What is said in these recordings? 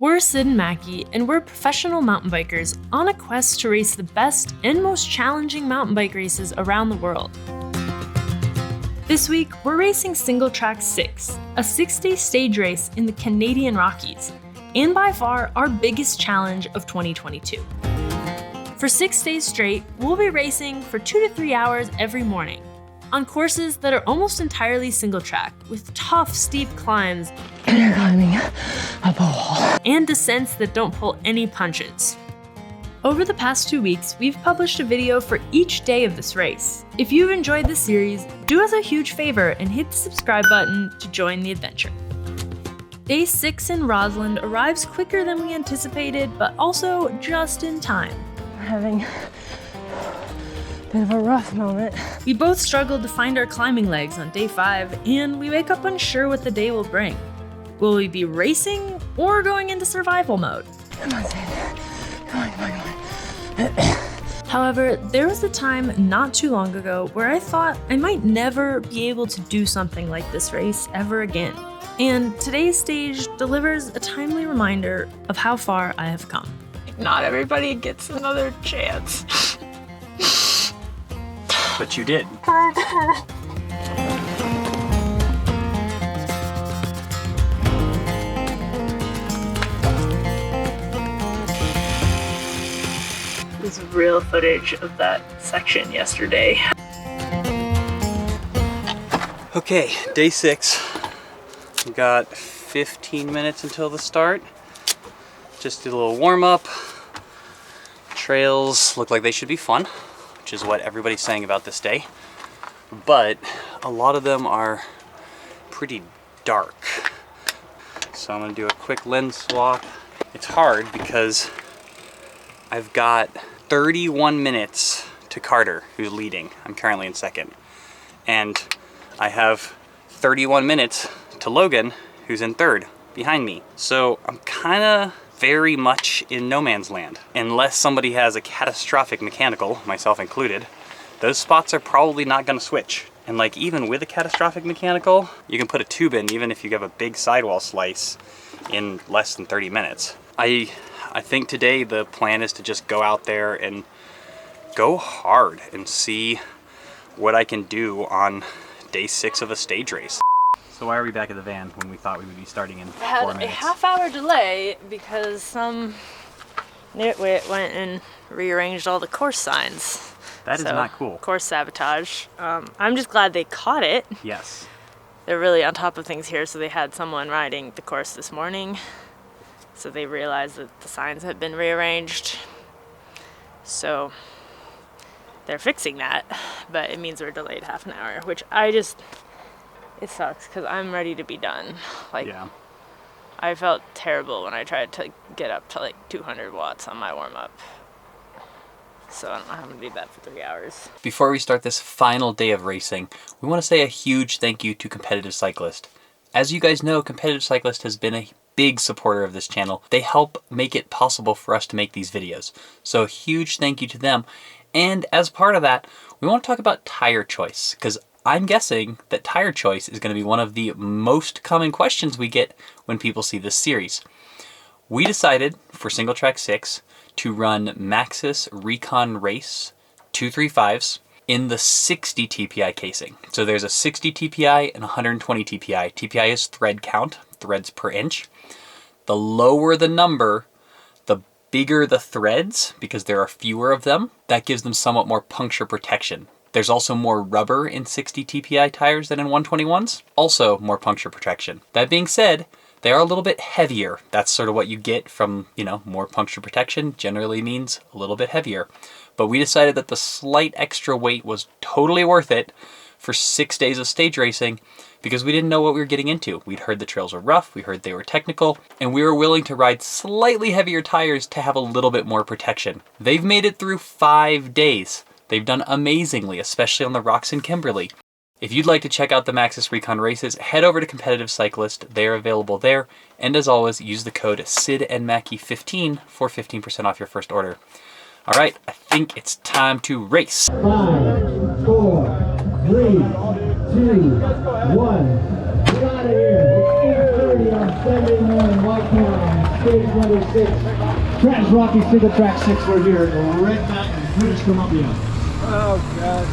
We're Sid and Mackie, and we're professional mountain bikers on a quest to race the best and most challenging mountain bike races around the world. This week, we're racing Singletrack 6, a 6-day stage race in the Canadian Rockies, and by far our biggest challenge of 2022. For 6 days straight, we'll be racing for 2 to 3 hours every morning, on courses that are almost entirely single track, with tough, steep climbs You're climbing up a wall, and descents that don't pull any punches. Over the past 2 weeks, we've published a video for each day of this race. If you've enjoyed this series, do us a huge favor and hit the subscribe button to join the adventure. Day 6 in Rossland arrives quicker than we anticipated, but also just in time. we're having a bit of a rough moment. We both struggled to find our climbing legs on day 5, and we wake up unsure what the day will bring. Will we be racing or going into survival mode? Come on, Sid. Come on. However, there was a time not too long ago where I thought I might never be able to do something like this race ever again. And today's stage delivers a timely reminder of how far I have come. Not everybody gets another chance. But you did. This is real footage of that section yesterday. Okay, day 6. We got 15 minutes until the start. Just did a little warm up. Trails look like they should be fun, which is what everybody's saying about this day. But a lot of them are pretty dark. So I'm gonna do a quick lens swap. It's hard because I've got 31 minutes to Carter, who's leading. I'm currently in second. And I have 31 minutes to Logan, who's in third, behind me. So I'm kinda very much in no man's land. Unless somebody has a catastrophic mechanical, myself included, those spots are probably not gonna switch. And like even with a catastrophic mechanical, you can put a tube in even if you have a big sidewall slice in less than 30 minutes. I think today the plan is to just go out there and go hard and see what I can do on day 6 of a stage race. So why are we back at the van when we thought we would be starting in 4 Had minutes? a half-hour delay because some nitwit went and rearranged all the course signs. That is not cool. Course sabotage. I'm just glad they caught it. Yes. They're really on top of things here, so they had someone riding the course this morning. So they realized that the signs had been rearranged. So they're fixing that, but it means we're delayed half an hour, which it sucks because I'm ready to be done. Like, Yeah. I felt terrible when I tried to get up to like 200 watts on my warm-up. So I don't know how I'm gonna do that for 3 hours. Before we start this final day of racing, we want to say a huge thank you to Competitive Cyclist. As you guys know, Competitive Cyclist has been a big supporter of this channel. They help make it possible for us to make these videos. So a huge thank you to them. And as part of that, we want to talk about tire choice, because I'm guessing that tire choice is going to be one of the most common questions we get when people see this series. We decided for Singletrack 6 to run Maxxis Recon Race 235s in the 60 TPI casing. So there's a 60 TPI and 120 TPI. TPI is thread count, threads per inch. The lower the number, the bigger the threads, because there are fewer of them. That gives them somewhat more puncture protection. There's also more rubber in 60 TPI tires than in 121s, also more puncture protection. That being said, they are a little bit heavier. That's sort of what you get from, more puncture protection generally means a little bit heavier. But we decided that the slight extra weight was totally worth it for 6 days of stage racing because we didn't know what we were getting into. We'd heard the trails were rough, we heard they were technical, and we were willing to ride slightly heavier tires to have a little bit more protection. They've made it through 5 days. They've done amazingly, especially on the rocks in Kimberley. If you'd like to check out the Maxxis Recon races, head over to Competitive Cyclist. They're available there. And as always, use the code SIDandMackey15 for 15% off your first order. All right, I think it's time to race. 5, 4, 3, 2, 1. Get out of here. It's 8:30 on Sunday morning. White Mountain. stage number 6. Trans Rocky Singletrack 6. We're here at Red Mountain, British Columbia. Oh, God.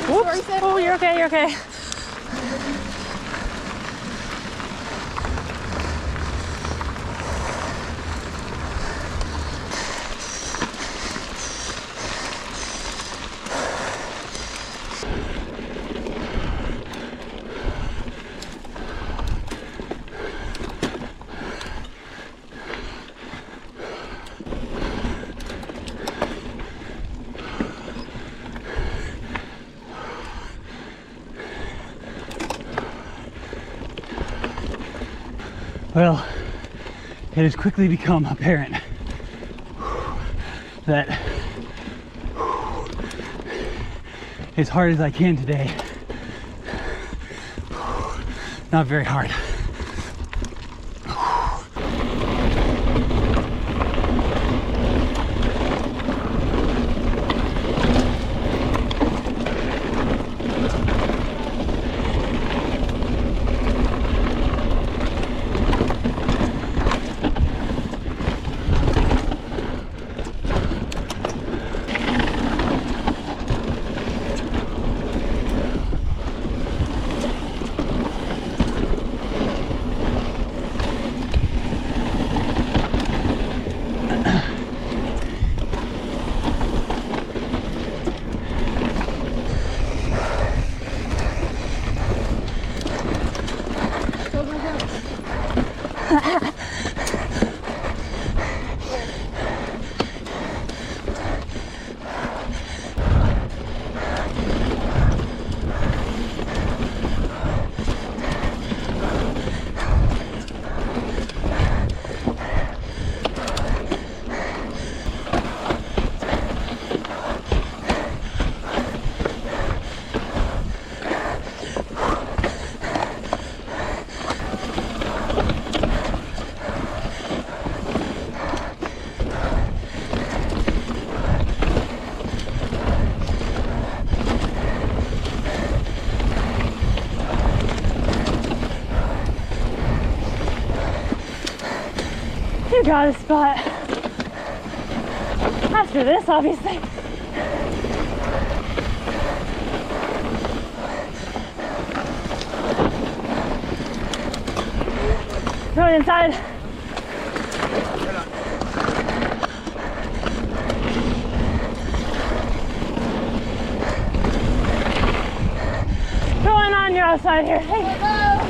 Whoops. Oh, you're okay, you're okay. Well, it has quickly become apparent that as hard as I can today, not very hard. You got a spot. After this, obviously. Going inside. Going on your outside here. Hey.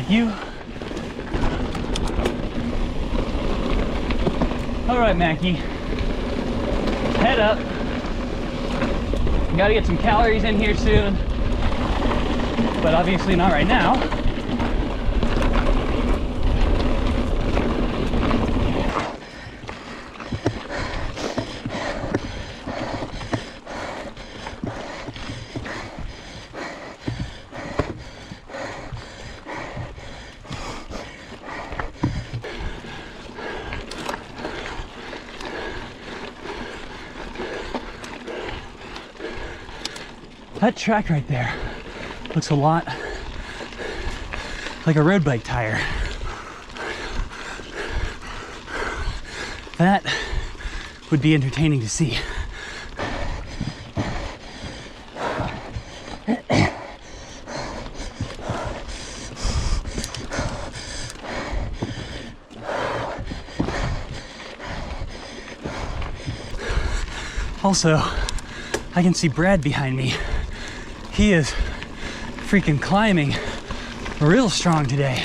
You. All right, Mackie. Head up. Gotta get some calories in here soon, but obviously not right now. That track right there looks a lot like a road bike tire. That would be entertaining to see. Also, I can see Brad behind me. He is freaking climbing real strong today.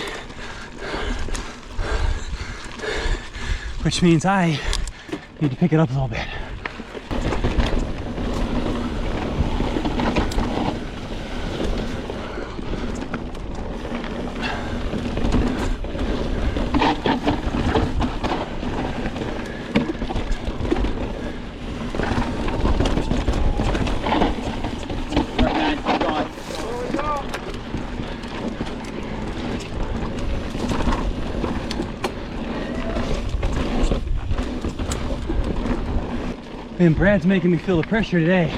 Which means I need to pick it up a little bit. And Brad's making me feel the pressure today.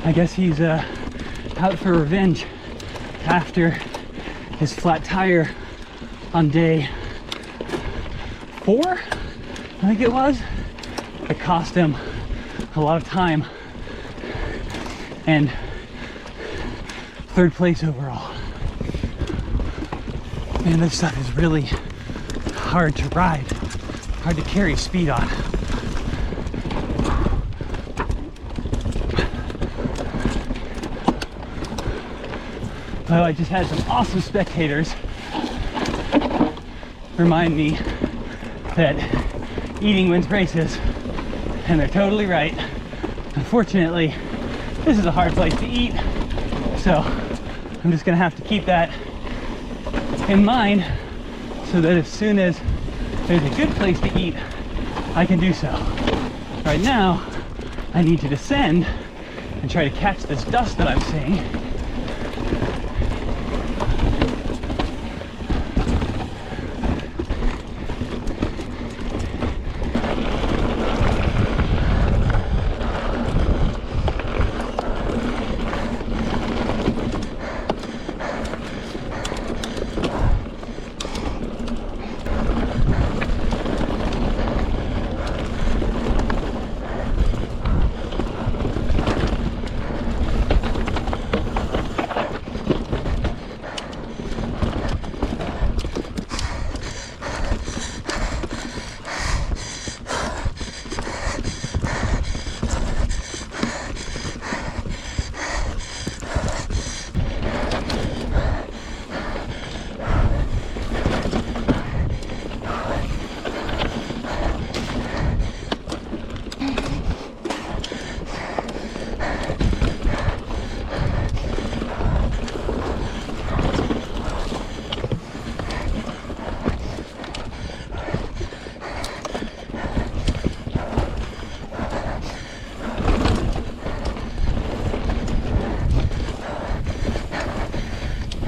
I guess he's out for revenge after his flat tire on day 4, I think it was. It cost him a lot of time and 3rd place overall. Man, this stuff is really hard to ride. Hard to carry speed on. Well, I just had some awesome spectators remind me that eating wins races, and they're totally right. Unfortunately, this is a hard place to eat, so I'm just gonna have to keep that in mind so that as soon as there's a good place to eat, I can do so. Right now, I need to descend and try to catch this dust that I'm seeing.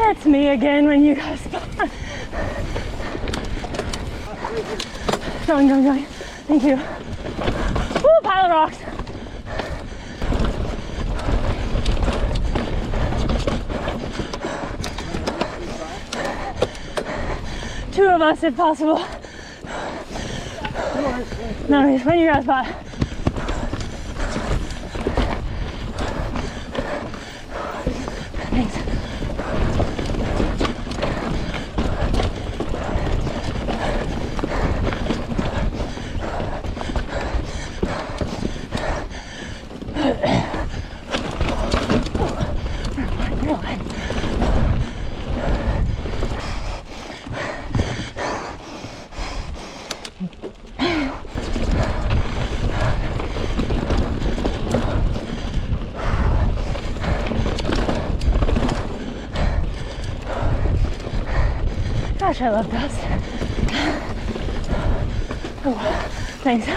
It's me again when you guys spawn. Going. Thank you. Woo, pile of rocks. Two of us if possible. No, just when you guys spot. Thanks. Gosh, I love dust. Oh, thanks.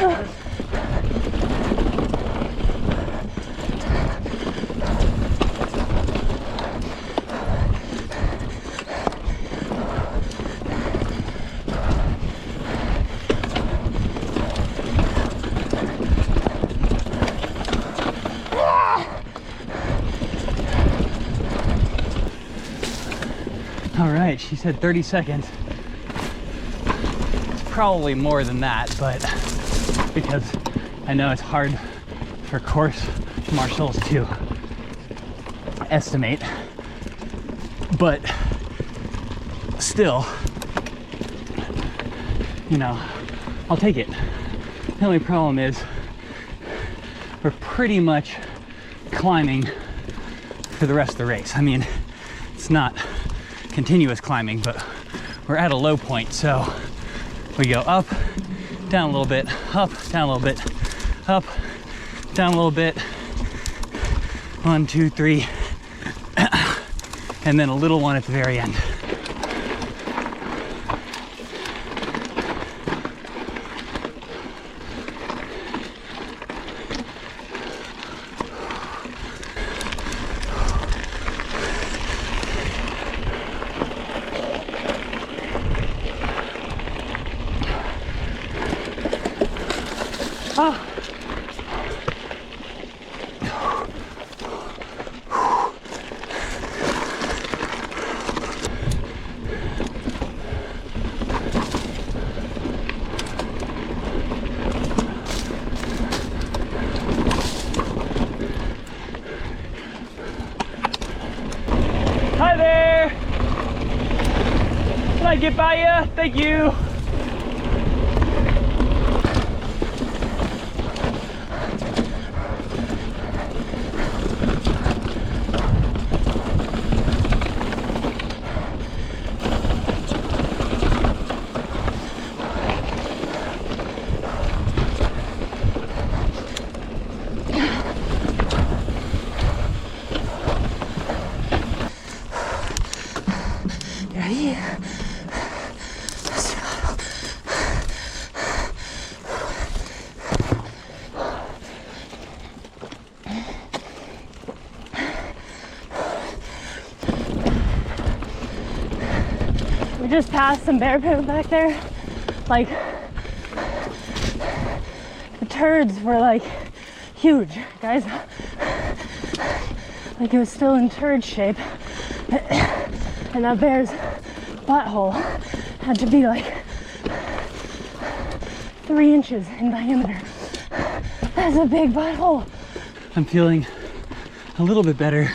All right, she said 30 seconds. probably more than that, but because I know it's hard for course marshals to estimate, but still, you know, I'll take it. The only problem is we're pretty much climbing for the rest of the race. I mean, it's not continuous climbing, but we're at a low point, so we go up, down a little bit, up, down a little bit, up, down a little bit, 1, 2, 3, and then a little one at the very end. Hi there! Can I get by you? Thank you! We just passed some bear poop back there. Like, the turds were like huge, guys. Like, it was still in turd shape. And that bear's butthole had to be like 3 inches in diameter. That's a big butthole. I'm feeling a little bit better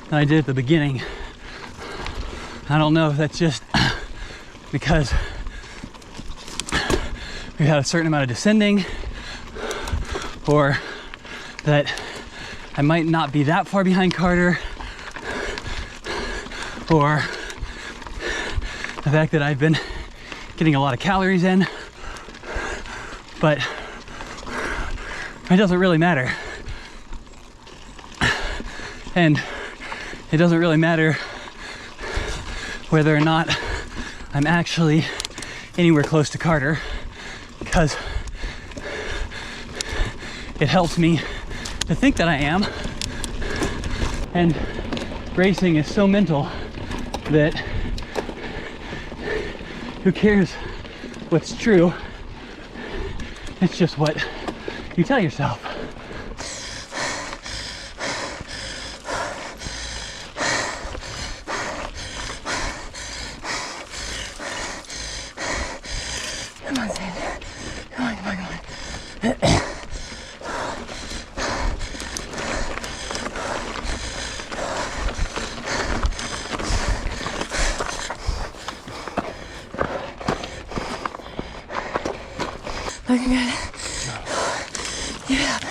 than I did at the beginning. I don't know if that's just because we had a certain amount of descending, or that I might not be that far behind Carter, or the fact that I've been getting a lot of calories in, but it doesn't really matter. And it doesn't really matter whether or not I'm actually anywhere close to Carter, because it helps me to think that I am. And racing is so mental that who cares what's true? It's just what you tell yourself. Come on, Sam. Come on, come on, come on. Looking good. Give it up.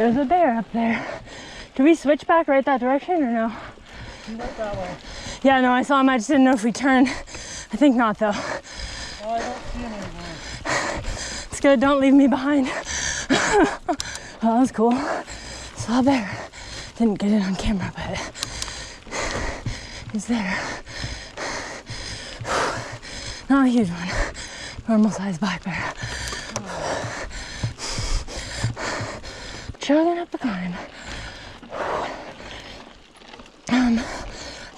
There's a bear up there. Do we switch back right that direction or no? Right that way. Yeah, no, I saw him. I just didn't know if we turned. I think not though. Oh, I don't see him anymore. It's good, don't leave me behind. Oh, that was cool. Saw a bear. Didn't get it on camera, but he's there. Not a huge one. Normal sized black bear. Chugging up the climb. Don't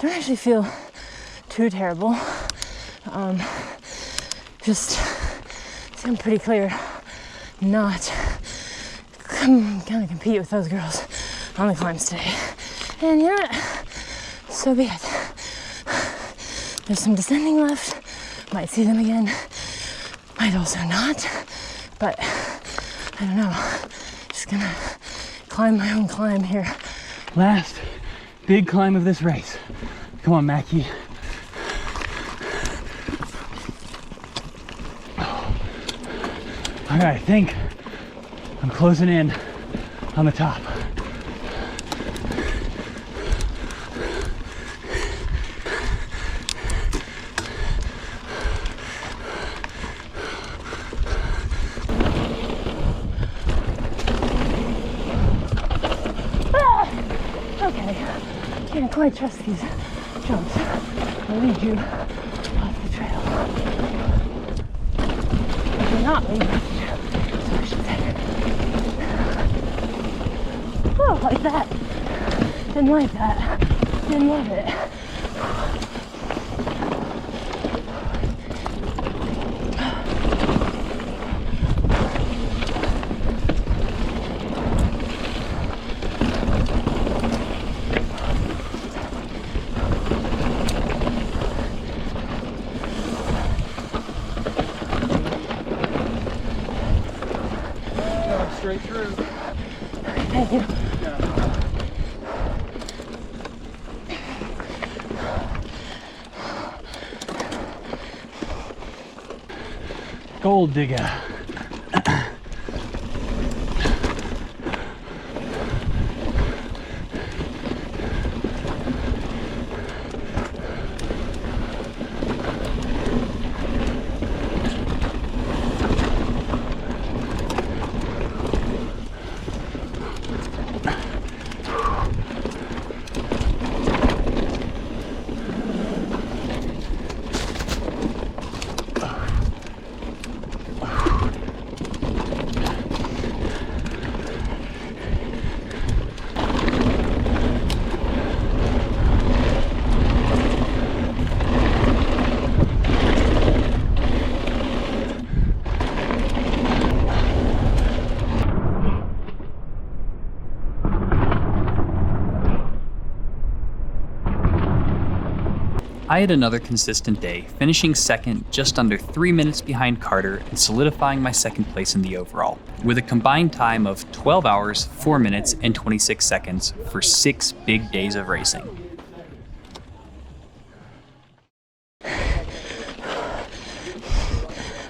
actually feel too terrible. Just seem pretty clear. Not gonna compete with those girls on the climbs today. And you know what? So be it. There's some descending left. Might see them again. Might also not. But I don't know. Just gonna climb my own climb here. Last big climb of this race. Come on, Mackie. All right, I think I'm closing in on the top. Okay, can't quite trust these jumps. I'll lead you off the trail. Or not lead you off the trail, so I should say. Oh, like that. Didn't like that. Didn't love it. Straight through. Thank you. Gold digger. I had another consistent day, finishing second just under 3 minutes behind Carter and solidifying my second place in the overall, with a combined time of 12 hours, 4 minutes, and 26 seconds for 6 big days of racing.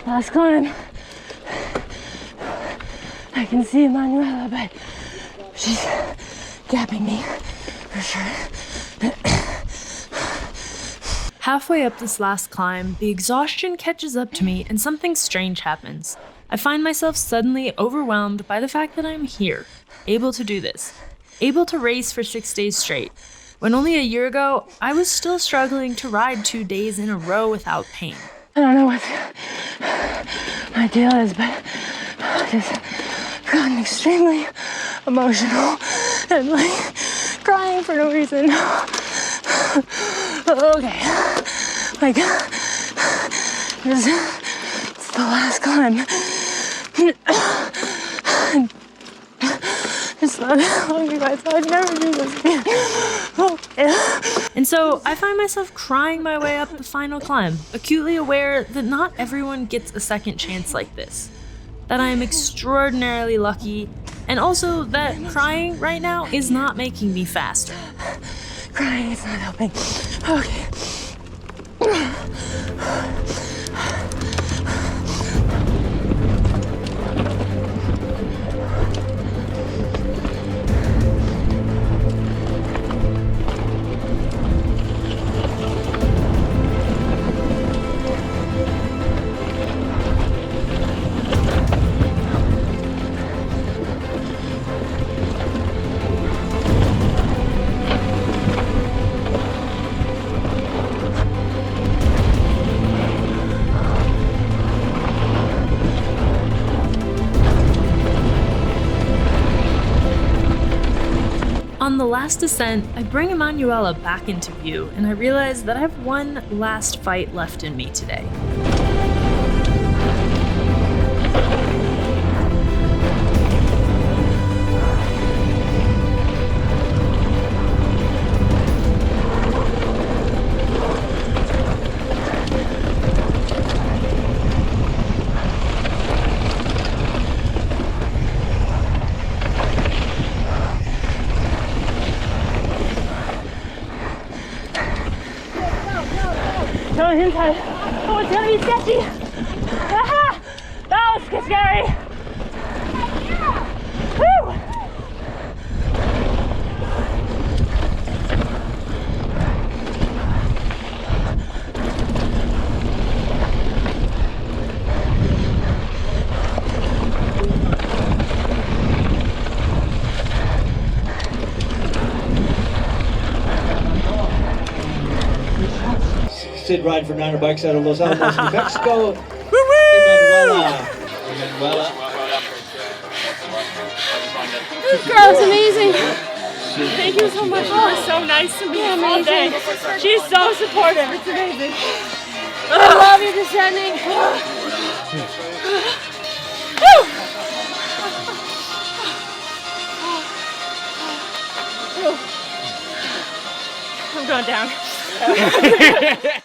Last climb. I can see Emanuela, but she's gapping me for sure. Halfway up this last climb, the exhaustion catches up to me and something strange happens. I find myself suddenly overwhelmed by the fact that I'm here, able to do this, able to race for 6 days straight, when only a year ago, I was still struggling to ride 2 days in a row without pain. I don't know what my deal is, but I just gotten extremely emotional and like crying for no reason. Okay, like it's the last climb. It's not hungry, guys. I'd never do this again. Okay. And so I find myself crying my way up the final climb, acutely aware that not everyone gets a second chance like this, that I am extraordinarily lucky, and also that crying right now is not making me faster. Crying is not helping. Okay. last descent, I bring Emanuela back into view, and I realize that I have one last fight left in me today. Going inside. Oh, it's gonna be sketchy. Ah, that was scary. Woo! Sid riding for 900 bikes out of Los Alamos, New Mexico. Emanuela. This girl's amazing. Thank you so much. It was so nice to meet you all day. She's so supportive. It's amazing. I love you descending. I'm going down. I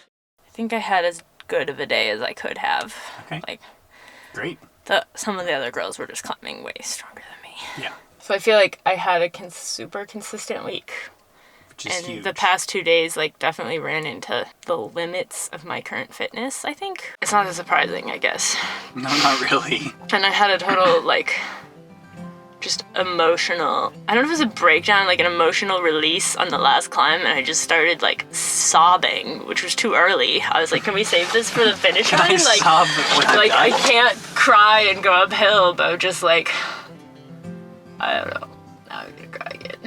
think I had as good of a day as I could have. Okay. Like, Great. some of the other girls were just climbing way stronger than me. Yeah. So I feel like I had a super consistent week. Which is And huge. the past 2 days, like, definitely ran into the limits of my current fitness, I think. It's not as surprising, I guess. No, not really. And I had a total, like, just emotional, I don't know if it was a breakdown, like an emotional release on the last climb, and I just started, like, sobbing, which was too early. I was like, can we save this for the finish line? I Like, sobbed when I like I died. can't cry and go uphill, but I'm just like, I don't know. Now I'm gonna cry again.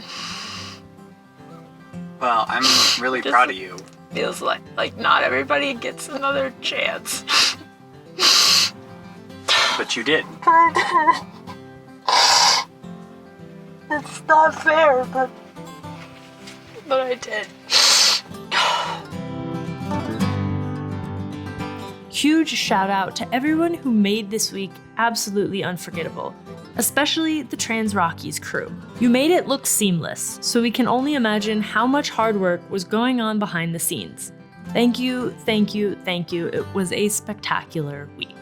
Well, I'm really proud of you. Feels like not everybody gets another chance. But you did. It's not fair, but I did. Huge shout out to everyone who made this week absolutely unforgettable, especially the Trans Rockies crew. You made it look seamless, so we can only imagine how much hard work was going on behind the scenes. Thank you, thank you, thank you. It was a spectacular week.